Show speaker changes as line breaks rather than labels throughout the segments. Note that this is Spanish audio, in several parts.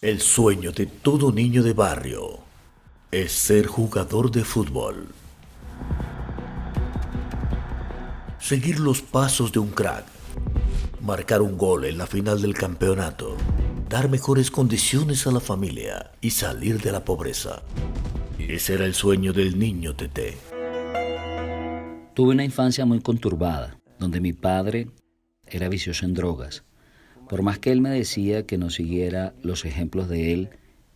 El sueño de todo niño de barrio es ser jugador de fútbol. Seguir los pasos de un crack. Marcar un gol en la final del campeonato. Dar mejores condiciones a la familia y salir de la pobreza. Ese era el sueño del niño Tete.
Tuve una infancia muy conturbada, donde mi padre era vicioso en drogas. Por más que él me decía que no siguiera los ejemplos de él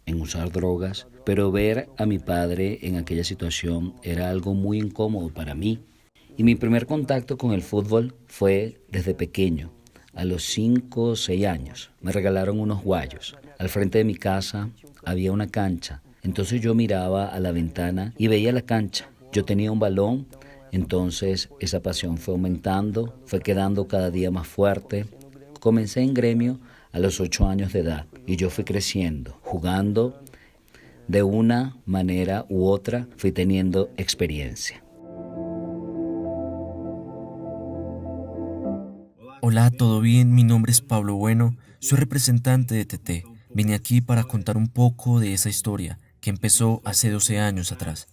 en usar drogas, pero ver a mi padre en aquella situación era algo muy incómodo para mí. Y mi primer contacto con el fútbol fue desde pequeño. A los 5 o 6 años me regalaron unos guayos. Al frente de mi casa había una cancha. Entonces yo miraba a la ventana y veía la cancha. Yo tenía un balón, entonces esa pasión fue aumentando, fue quedando cada día más fuerte. Comencé en gremio a los 8 años de edad y yo fui creciendo, jugando de una manera u otra, fui teniendo experiencia.
Hola, ¿todo bien? Mi nombre es Pablo Bueno, soy representante de TT. Vine aquí para contar un poco de esa historia que empezó hace 12 años atrás.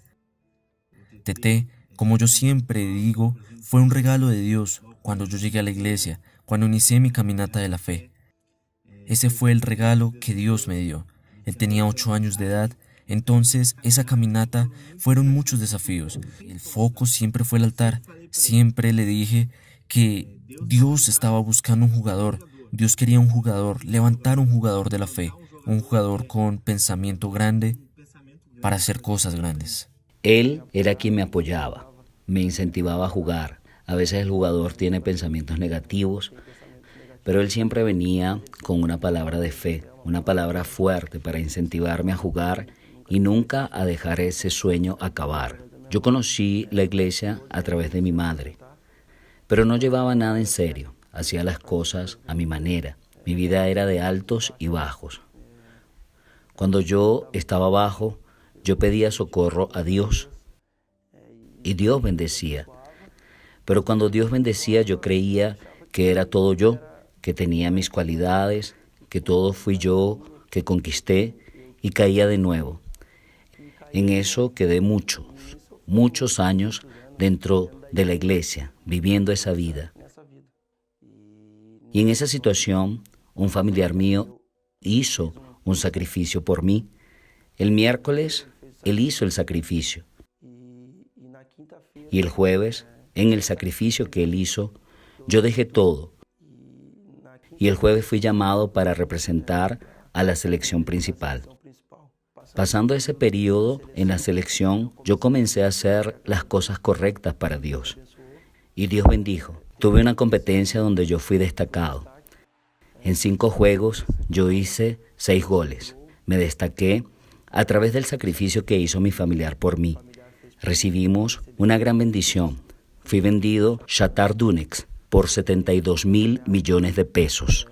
TT, como yo siempre digo, fue un regalo de Dios cuando yo llegué a la iglesia, cuando inicié mi caminata de la fe. Ese fue el regalo que Dios me dio. Él tenía 8 años de edad, entonces esa caminata fueron muchos desafíos. El foco siempre fue el altar. Siempre le dije que Dios estaba buscando un jugador. Dios quería un jugador, levantar un jugador de la fe, un jugador con pensamiento grande para hacer cosas grandes.
Él era quien me apoyaba, me incentivaba a jugar. A veces el jugador tiene pensamientos negativos, pero él siempre venía con una palabra de fe, una palabra fuerte para incentivarme a jugar y nunca a dejar ese sueño acabar. Yo conocí la iglesia a través de mi madre, pero no llevaba nada en serio, hacía las cosas a mi manera. Mi vida era de altos y bajos. Cuando yo estaba abajo, yo pedía socorro a Dios y Dios bendecía. Pero cuando Dios bendecía, yo creía que era todo yo, que tenía mis cualidades, que todo fui yo que conquisté y caía de nuevo. En eso quedé muchos años dentro de la iglesia, viviendo esa vida. Y en esa situación, un familiar mío hizo un sacrificio por mí. El miércoles, él hizo el sacrificio. Y el jueves, en el sacrificio que él hizo, yo dejé todo. Y el jueves fui llamado para representar a la selección principal. Pasando ese periodo en la selección, yo comencé a hacer las cosas correctas para Dios. Y Dios bendijo. Tuve una competencia donde yo fui destacado. En 5 juegos, yo hice 6 goles. Me destaqué a través del sacrificio que hizo mi familiar por mí. Recibimos una gran bendición. Fui vendido Shakhtar Donetsk por 72.000 millones de pesos,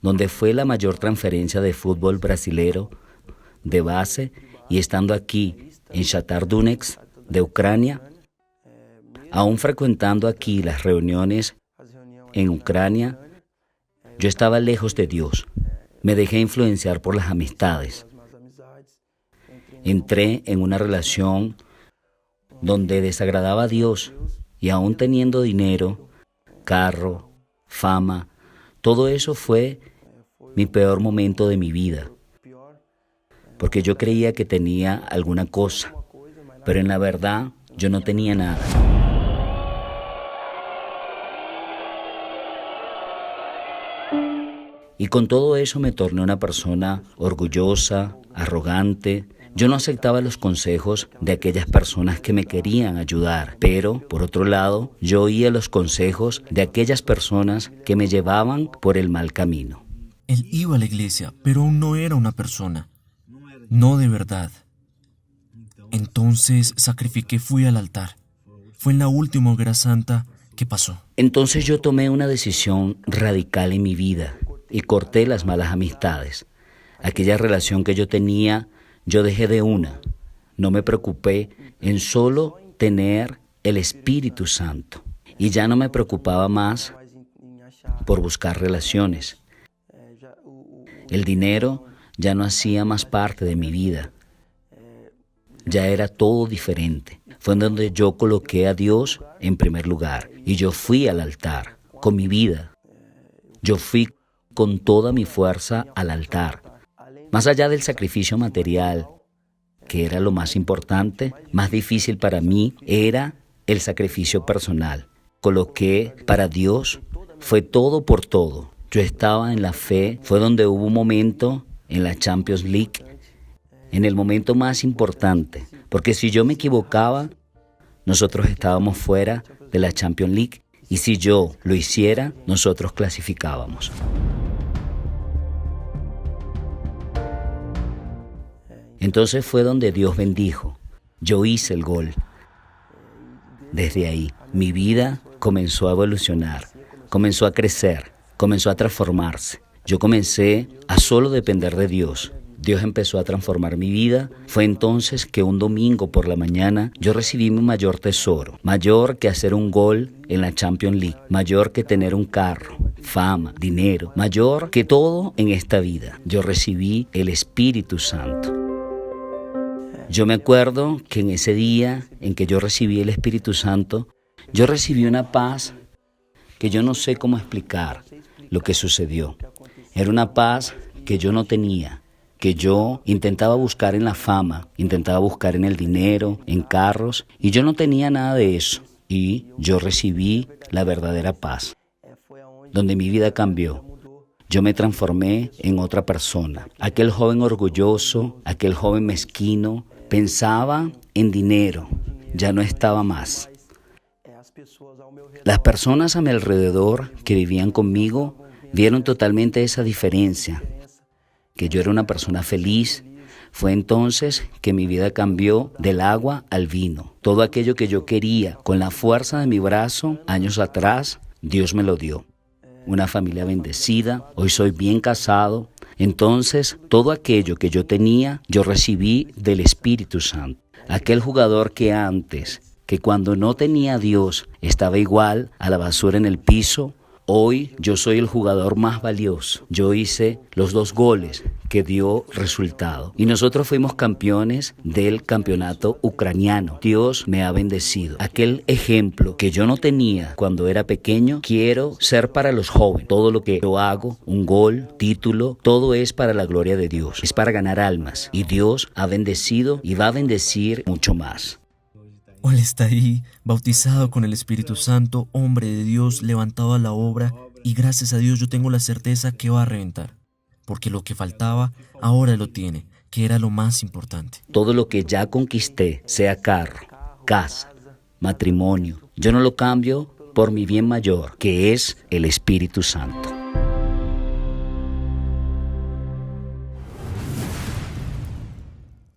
donde fue la mayor transferencia de fútbol brasilero de base, y estando aquí en Shakhtar Donetsk de Ucrania, aún frecuentando aquí las reuniones en Ucrania, yo estaba lejos de Dios. Me dejé influenciar por las amistades. Entré en una relación donde desagradaba a Dios y aún teniendo dinero, carro, fama, todo eso fue mi peor momento de mi vida. Porque yo creía que tenía alguna cosa, pero en la verdad yo no tenía nada. Y con todo eso me torné una persona orgullosa, arrogante. Yo no aceptaba los consejos de aquellas personas que me querían ayudar, pero, por otro lado, yo oía los consejos de aquellas personas que me llevaban por el mal camino.
Él iba a la iglesia, pero aún no era una persona. No de verdad. Entonces sacrifiqué, fui al altar. Fue en la última hoguera santa que pasó.
Entonces yo tomé una decisión radical en mi vida y corté las malas amistades. Aquella relación que yo tenía, yo dejé de una. No me preocupé en solo tener el Espíritu Santo. Y ya no me preocupaba más por buscar relaciones. El dinero ya no hacía más parte de mi vida. Ya era todo diferente. Fue en donde yo coloqué a Dios en primer lugar y yo fui al altar con mi vida. Yo fui con toda mi fuerza al altar. Más allá del sacrificio material, que era lo más importante, más difícil para mí era el sacrificio personal. Coloqué para Dios, fue todo por todo. Yo estaba en la fe, fue donde hubo un momento en la Champions League, en el momento más importante, porque si yo me equivocaba, nosotros estábamos fuera de la Champions League y si yo lo hiciera, nosotros clasificábamos. Entonces fue donde Dios bendijo. Yo hice el gol. Desde ahí, mi vida comenzó a evolucionar, comenzó a crecer, comenzó a transformarse. Yo comencé a solo depender de Dios. Dios empezó a transformar mi vida. Fue entonces que un domingo por la mañana yo recibí mi mayor tesoro, mayor que hacer un gol en la Champions League, mayor que tener un carro, fama, dinero, mayor que todo en esta vida. Yo recibí el Espíritu Santo. Yo me acuerdo que en ese día en que yo recibí el Espíritu Santo, yo recibí una paz que yo no sé cómo explicar lo que sucedió. Era una paz que yo no tenía, que yo intentaba buscar en la fama, intentaba buscar en el dinero, en carros, y yo no tenía nada de eso. Y yo recibí la verdadera paz, donde mi vida cambió. Yo me transformé en otra persona. Aquel joven orgulloso, aquel joven mezquino, pensaba en dinero, ya no estaba más. Las personas a mi alrededor que vivían conmigo vieron totalmente esa diferencia, que yo era una persona feliz. Fue entonces que mi vida cambió del agua al vino. Todo aquello que yo quería con la fuerza de mi brazo, años atrás, Dios me lo dio. Una familia bendecida, hoy soy bien casado. Entonces, todo aquello que yo tenía, yo recibí del Espíritu Santo. Aquel jugador que antes, que cuando no tenía a Dios, estaba igual a la basura en el piso, hoy yo soy el jugador más valioso. Yo hice los 2 goles que dio resultado. Y nosotros fuimos campeones del campeonato ucraniano. Dios me ha bendecido. Aquel ejemplo que yo no tenía cuando era pequeño, quiero ser para los jóvenes. Todo lo que yo hago, un gol, título, todo es para la gloria de Dios. Es para ganar almas. Y Dios ha bendecido y va a bendecir mucho más.
Él está ahí, bautizado con el Espíritu Santo, hombre de Dios, levantado a la obra, y gracias a Dios yo tengo la certeza que va a reventar, porque lo que faltaba ahora lo tiene, que era lo más importante.
Todo lo que ya conquisté, sea carro, casa, matrimonio, yo no lo cambio por mi bien mayor, que es el Espíritu Santo.